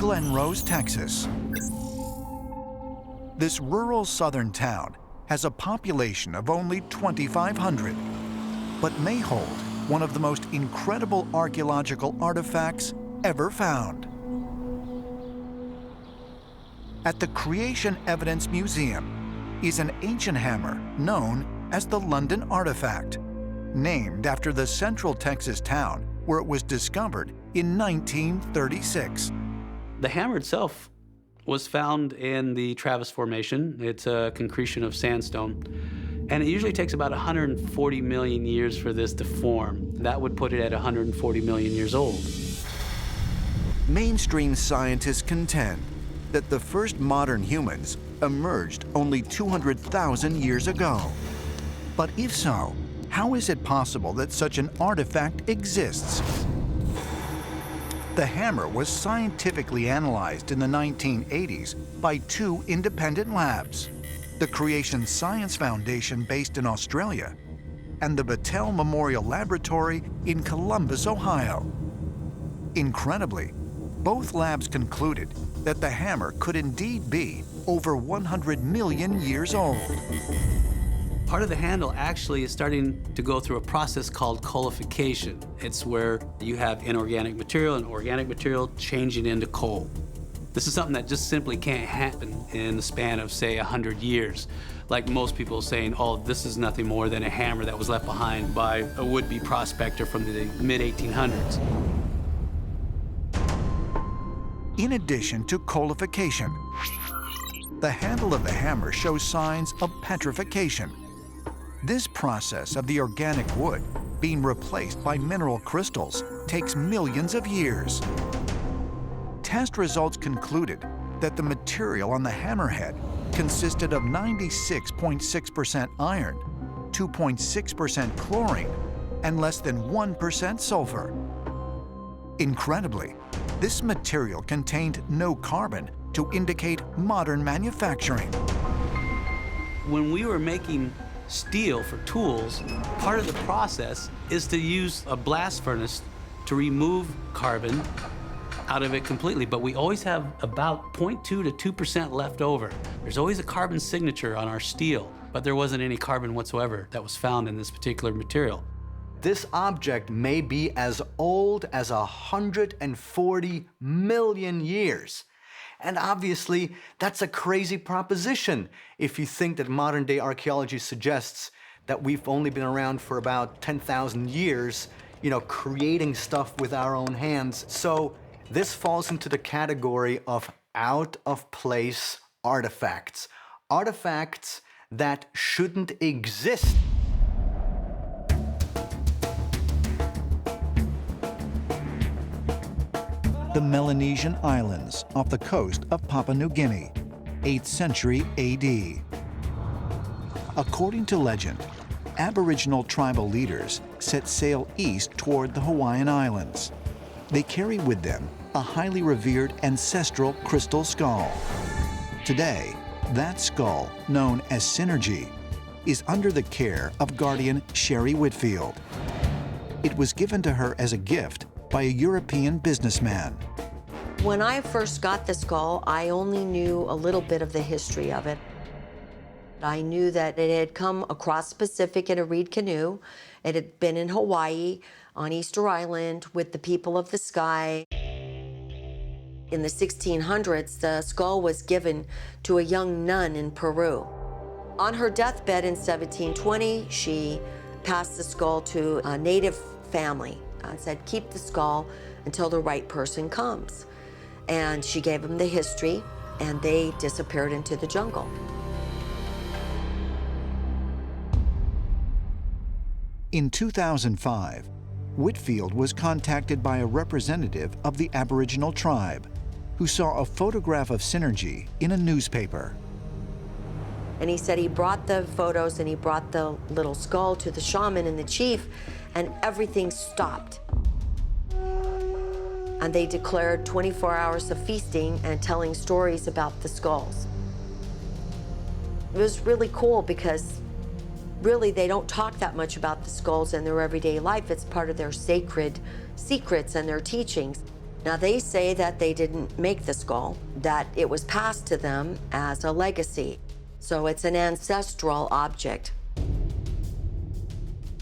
Glen Rose, Texas. This rural southern town has a population of only 2,500, but may hold one of the most incredible archaeological artifacts ever found. At the Creation Evidence Museum is an ancient hammer known as the London Artifact, named after the central Texas town where it was discovered in 1936. The hammer itself was found in the Travis Formation. It's a concretion of sandstone. And it usually takes about 140 million years for this to form. That would put it at 140 million years old. Mainstream scientists contend that the first modern humans emerged only 200,000 years ago. But if so, how is it possible that such an artifact exists? The hammer was scientifically analyzed in the 1980s by two independent labs, the Creation Science Foundation based in Australia and the Battelle Memorial Laboratory in Columbus, Ohio. Incredibly, both labs concluded that the hammer could indeed be over 100 million years old. Part of the handle actually is starting to go through a process called coalification. It's where you have inorganic material and organic material changing into coal. This is something that just simply can't happen in the span of, say, 100 years. Like most people saying, oh, this is nothing more than a hammer that was left behind by a would-be prospector from the mid-1800s. In addition to coalification, the handle of the hammer shows signs of petrification. This process of the organic wood being replaced by mineral crystals takes millions of years. Test results concluded that the material on the hammerhead consisted of 96.6% iron, 2.6% chlorine, and less than 1% sulfur. Incredibly, this material contained no carbon to indicate modern manufacturing. When we were making steel for tools, part of the process is to use a blast furnace to remove carbon out of it completely, but we always have about 0.2 to 2% left over. There's always a carbon signature on our steel, but there wasn't any carbon whatsoever that was found in this particular material. This object may be as old as 140 million years. And obviously, that's a crazy proposition if you think that modern-day archaeology suggests that we've only been around for about 10,000 years, creating stuff with our own hands. So this falls into the category of out-of-place artifacts. Artifacts that shouldn't exist. The Melanesian Islands off the coast of Papua New Guinea, 8th century AD. According to legend, Aboriginal tribal leaders set sail east toward the Hawaiian Islands. They carry with them a highly revered ancestral crystal skull. Today, that skull, known as Synergy, is under the care of guardian Sherry Whitfield. It was given to her as a gift by a European businessman. When I first got the skull, I only knew a little bit of the history of it. I knew that it had come across the Pacific in a reed canoe. It had been in Hawaii, on Easter Island, with the people of the sky. In the 1600s, the skull was given to a young nun in Peru. On her deathbed in 1720, she passed the skull to a native family and said, keep the skull until the right person comes. And she gave them the history, and they disappeared into the jungle. In 2005, Whitfield was contacted by a representative of the Aboriginal tribe who saw a photograph of Synergy in a newspaper. And he said he brought the photos and he brought the little skull to the shaman and the chief, and everything stopped. And they declared 24 hours of feasting and telling stories about the skulls. It was really cool because really they don't talk that much about the skulls in their everyday life. It's part of their sacred secrets and their teachings. Now, they say that they didn't make the skull, that it was passed to them as a legacy. So it's an ancestral object.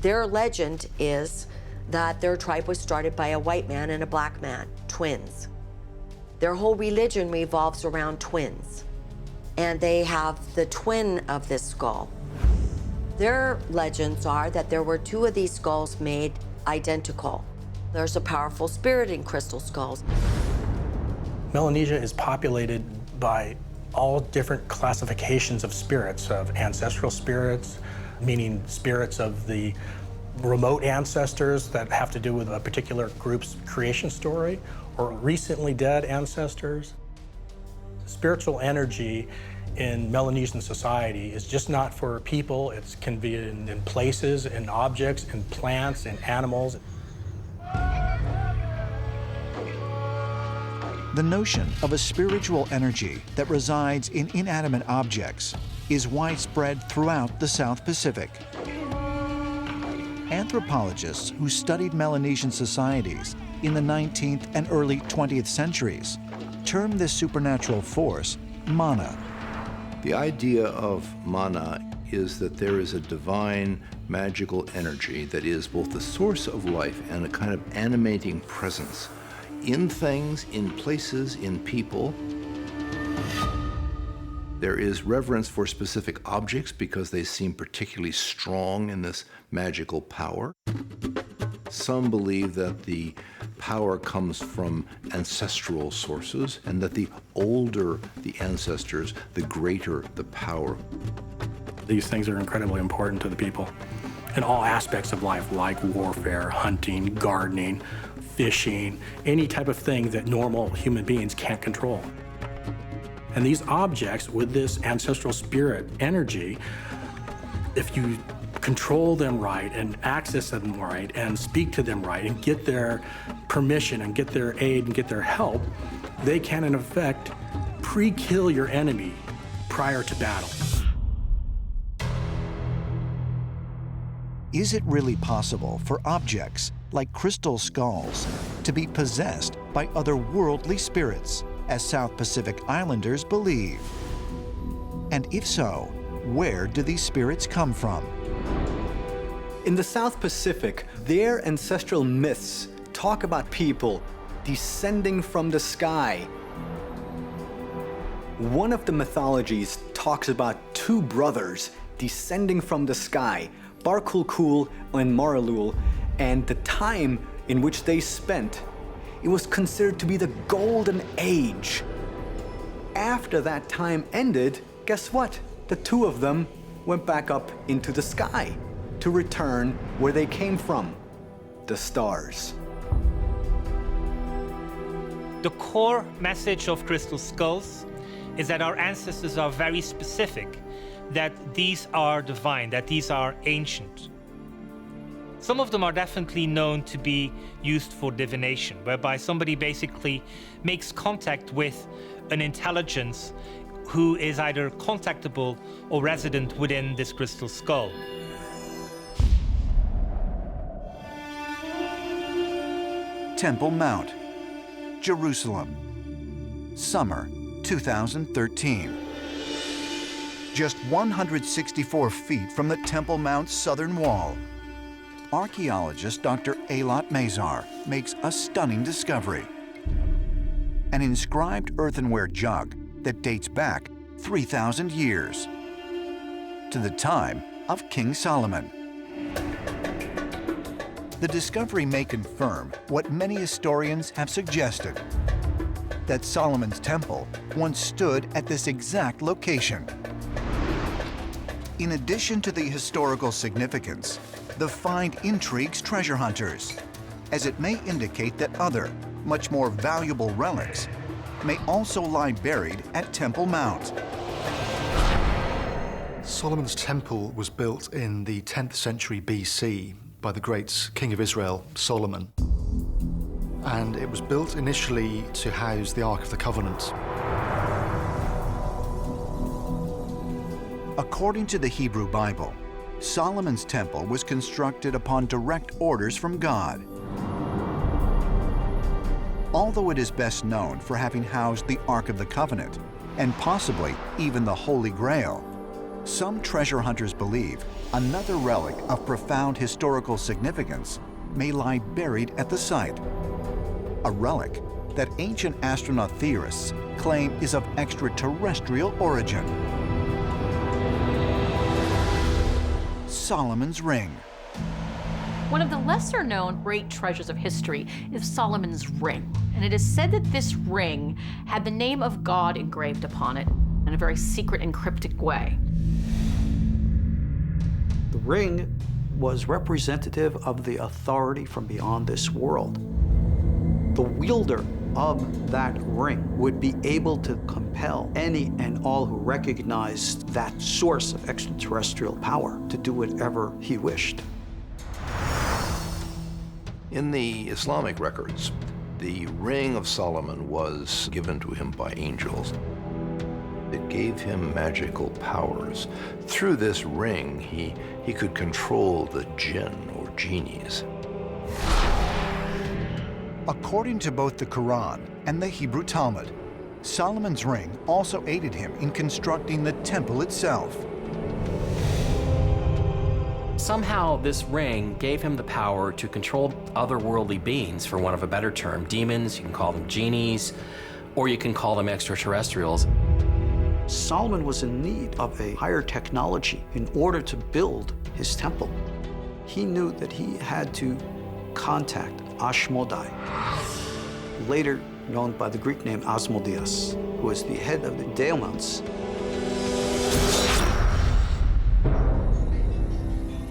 Their legend is that their tribe was started by a white man and a black man, twins. Their whole religion revolves around twins, and they have the twin of this skull. Their legends are that there were two of these skulls made identical. There's a powerful spirit in crystal skulls. Melanesia is populated by all different classifications of spirits, of ancestral spirits, meaning spirits of the remote ancestors that have to do with a particular group's creation story, or recently dead ancestors. Spiritual energy in Melanesian society is just not for people. It can be in places, in objects, in plants, in animals. The notion of a spiritual energy that resides in inanimate objects is widespread throughout the South Pacific. Anthropologists who studied Melanesian societies in the 19th and early 20th centuries termed this supernatural force mana. The idea of mana is that there is a divine magical energy that is both the source of life and a kind of animating presence in things, in places, in people. There is reverence for specific objects because they seem particularly strong in this magical power. Some believe that the power comes from ancestral sources, and that the older the ancestors, the greater the power. These things are incredibly important to the people in all aspects of life, like warfare, hunting, gardening, fishing, any type of thing that normal human beings can't control. And these objects with this ancestral spirit energy, if you control them right and access them right and speak to them right and get their permission and get their aid and get their help, they can in effect pre-kill your enemy prior to battle. Is it really possible for objects like crystal skulls to be possessed by otherworldly spirits, as South Pacific Islanders believe? And if so, where do these spirits come from? In the South Pacific, their ancestral myths talk about people descending from the sky. One of the mythologies talks about two brothers descending from the sky, Barkulkul and Maralul, and the time in which they spent. It was considered to be the golden age. After that time ended, guess what? The two of them went back up into the sky to return where they came from, the stars. The core message of crystal skulls is that our ancestors are very specific, that these are divine, that these are ancient. Some of them are definitely known to be used for divination, whereby somebody basically makes contact with an intelligence who is either contactable or resident within this crystal skull. Temple Mount, Jerusalem, summer 2013. Just 164 feet from the Temple Mount's southern wall, archaeologist Dr. Eilat Mazar makes a stunning discovery. An inscribed earthenware jug that dates back 3,000 years, to the time of King Solomon. The discovery may confirm what many historians have suggested, that Solomon's temple once stood at this exact location. In addition to the historical significance, the find intrigues treasure hunters, as it may indicate that other, much more valuable relics may also lie buried at Temple Mount. Solomon's temple was built in the 10th century BC by the great king of Israel, Solomon. And it was built initially to house the Ark of the Covenant. According to the Hebrew Bible, Solomon's temple was constructed upon direct orders from God. Although it is best known for having housed the Ark of the Covenant, and possibly even the Holy Grail, some treasure hunters believe another relic of profound historical significance may lie buried at the site. A relic that ancient astronaut theorists claim is of extraterrestrial origin. Solomon's Ring. One of the lesser-known great treasures of history is Solomon's Ring, and it is said that this ring had the name of God engraved upon it in a very secret and cryptic way. The ring was representative of the authority from beyond this world. The wielder of that ring would be able to compel any and all who recognized that source of extraterrestrial power to do whatever he wished. In the Islamic records, the Ring of Solomon was given to him by angels. It gave him magical powers. Through this ring, he could control the jinn or genies. According to both the Quran and the Hebrew Talmud, Solomon's Ring also aided him in constructing the temple itself. Somehow, this ring gave him the power to control otherworldly beings, for want of a better term. Demons, you can call them genies, or you can call them extraterrestrials. Solomon was in need of a higher technology in order to build his temple. He knew that he had to contact Ashmodai, later known by the Greek name Asmodeus, who was the head of the daemons.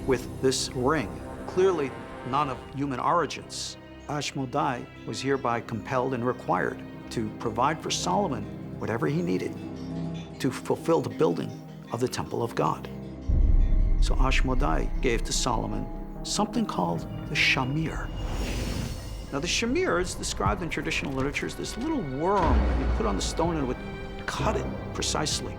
With this ring, clearly not of human origins, Ashmodai was hereby compelled and required to provide for Solomon whatever he needed to fulfill the building of the temple of God. So Ashmodai gave to Solomon something called the shamir. Now the shamir is described in traditional literature as this little worm that you put on the stone and it would cut it precisely.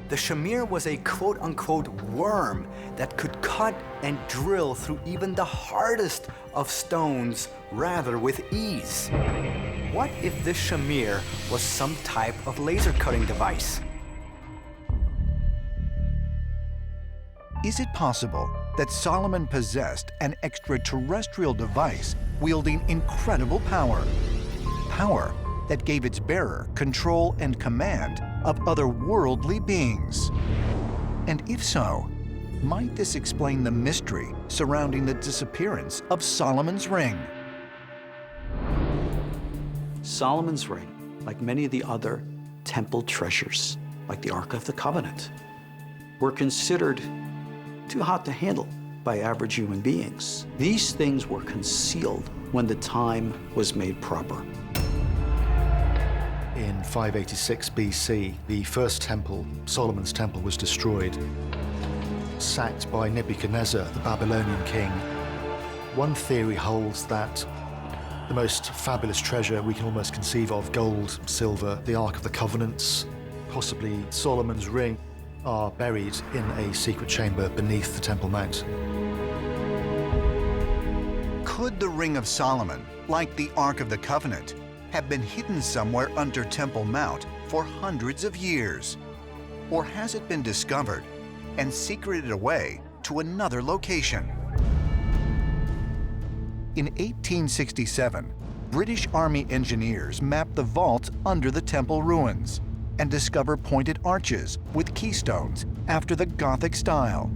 The shamir was a quote-unquote worm that could cut and drill through even the hardest of stones rather with ease. What if this shamir was some type of laser cutting device? Is it possible that Solomon possessed an extraterrestrial device wielding incredible power? Power that gave its bearer control and command of otherworldly beings? And if so, might this explain the mystery surrounding the disappearance of Solomon's Ring? Solomon's Ring, like many of the other temple treasures, like the Ark of the Covenant, were considered too hot to handle by average human beings. These things were concealed when the time was made proper. In 586 BC, the first temple, Solomon's temple, was destroyed, sacked by Nebuchadnezzar, the Babylonian king. One theory holds that the most fabulous treasure we can almost conceive of, gold, silver, the Ark of the Covenants, possibly Solomon's Ring, are buried in a secret chamber beneath the Temple Mount. Could the Ring of Solomon, like the Ark of the Covenant, have been hidden somewhere under Temple Mount for hundreds of years? Or has it been discovered and secreted away to another location? In 1867, British Army engineers mapped the vaults under the temple ruins and discover pointed arches with keystones after the Gothic style.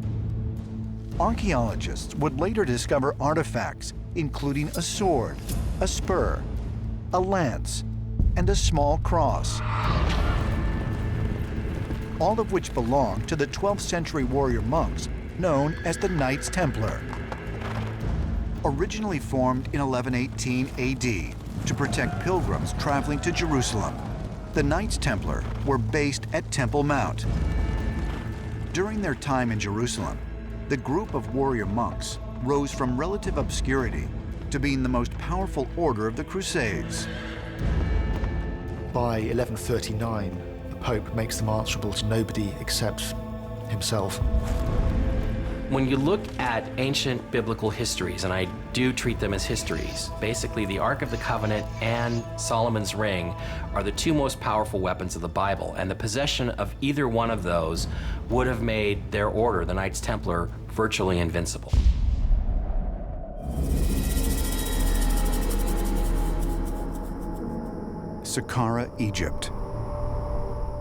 Archaeologists would later discover artifacts including a sword, a spur, a lance, and a small cross, all of which belong to the 12th century warrior monks known as the Knights Templar. Originally formed in 1118 AD to protect pilgrims traveling to Jerusalem, the Knights Templar were based at Temple Mount. During their time in Jerusalem, the group of warrior monks rose from relative obscurity to being the most powerful order of the Crusades. By 1139, the Pope makes them answerable to nobody except himself. When you look at ancient biblical histories, and I do treat them as histories, basically the Ark of the Covenant and Solomon's Ring are the two most powerful weapons of the Bible, and the possession of either one of those would have made their order, the Knights Templar, virtually invincible. Saqqara, Egypt.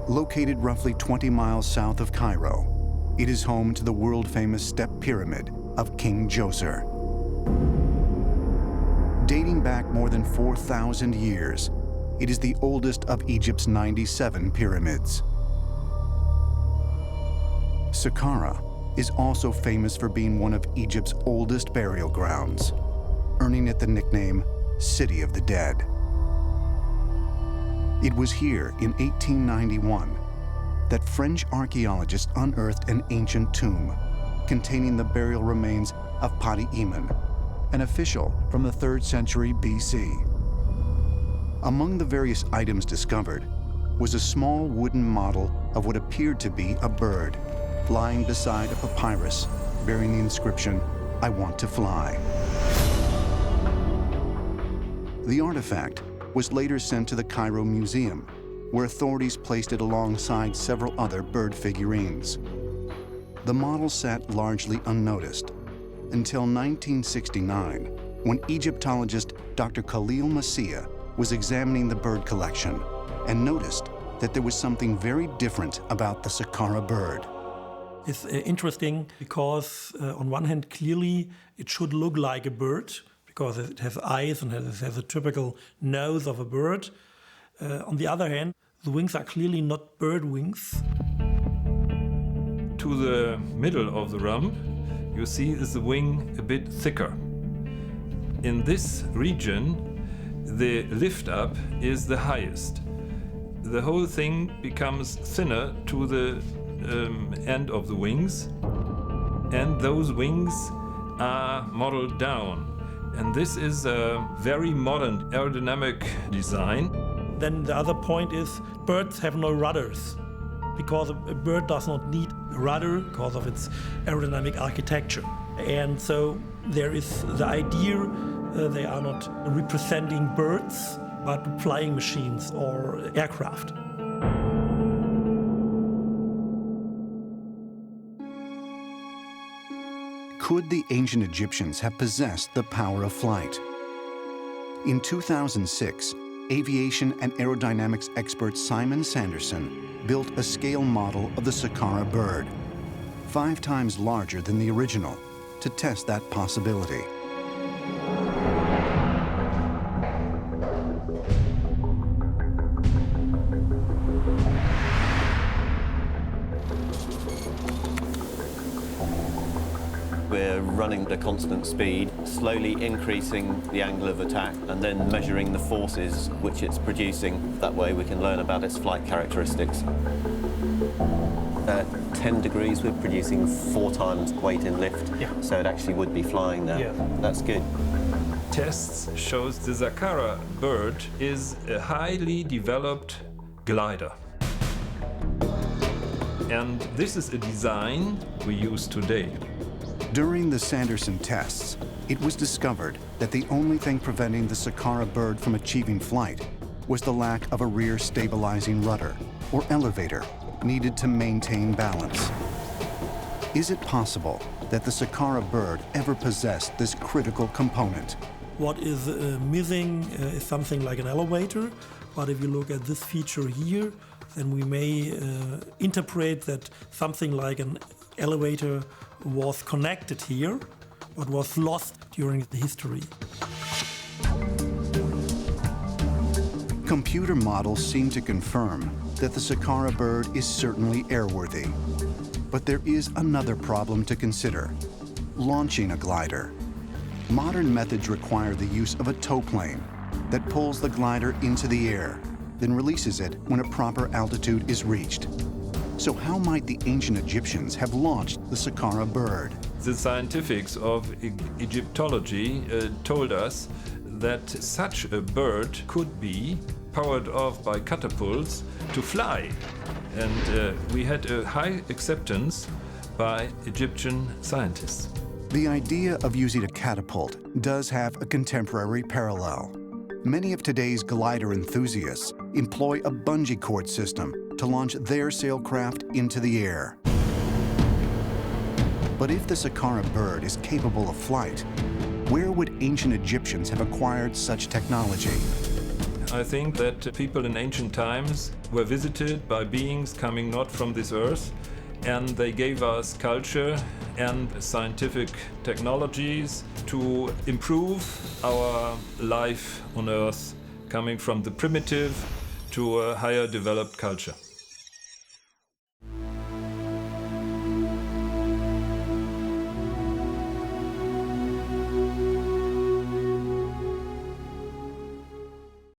Located roughly 20 miles south of Cairo, it is home to the world-famous step pyramid of King Djoser. Dating back more than 4,000 years, it is the oldest of Egypt's 97 pyramids. Saqqara is also famous for being one of Egypt's oldest burial grounds, earning it the nickname City of the Dead. It was here in 1891 that French archaeologists unearthed an ancient tomb containing the burial remains of Padi Iman, an official from the 3rd century BC. Among the various items discovered was a small wooden model of what appeared to be a bird lying beside a papyrus bearing the inscription, "I want to fly." The artifact was later sent to the Cairo Museum, where authorities placed it alongside several other bird figurines. The model sat largely unnoticed until 1969, when Egyptologist Dr. Khalil Massia was examining the bird collection and noticed that there was something very different about the Saqqara bird. It's interesting because, on one hand, clearly it should look like a bird because it has eyes and it has a typical nose of a bird. On the other hand, the wings are clearly not bird wings. To the middle of the rump, you see is the wing a bit thicker. In this region, the lift up is the highest. The whole thing becomes thinner to the end of the wings, and those wings are modeled down. And this is a very modern aerodynamic design. Then the other point is birds have no rudders, because a bird does not need a rudder because of its aerodynamic architecture. And so there is the idea they are not representing birds, but flying machines or aircraft. Could the ancient Egyptians have possessed the power of flight? In 2006, aviation and aerodynamics expert Simon Sanderson built a scale model of the Saqqara bird, 5 times larger than the original, to test that possibility. We're running at a constant speed, slowly increasing the angle of attack and then measuring the forces which it's producing. That way we can learn about its flight characteristics. At 10 degrees we're producing 4 times weight in lift, so it actually would be flying now. That's good. Tests shows the Saqqara bird is a highly developed glider. And this is a design we use today. During the Sanderson tests, it was discovered that the only thing preventing the Saqqara bird from achieving flight was the lack of a rear stabilizing rudder or elevator needed to maintain balance. Is it possible that the Saqqara bird ever possessed this critical component? What is missing is something like an elevator, but if you look at this feature here, then we may interpret that something like an elevator was connected here, but was lost during the history. Computer models seem to confirm that the Saqqara bird is certainly airworthy. But there is another problem to consider: launching a glider. Modern methods require the use of a tow plane that pulls the glider into the air, then releases it when a proper altitude is reached. So how might the ancient Egyptians have launched the Saqqara bird? The scientifics of Egyptology told us that such a bird could be powered off by catapults to fly. And we had a high acceptance by Egyptian scientists. The idea of using a catapult does have a contemporary parallel. Many of today's glider enthusiasts employ a bungee cord system to launch their sailcraft into the air. But if the Saqqara bird is capable of flight, where would ancient Egyptians have acquired such technology? I think that people in ancient times were visited by beings coming not from this earth, and they gave us culture and scientific technologies to improve our life on earth, coming from the primitive to a higher developed culture.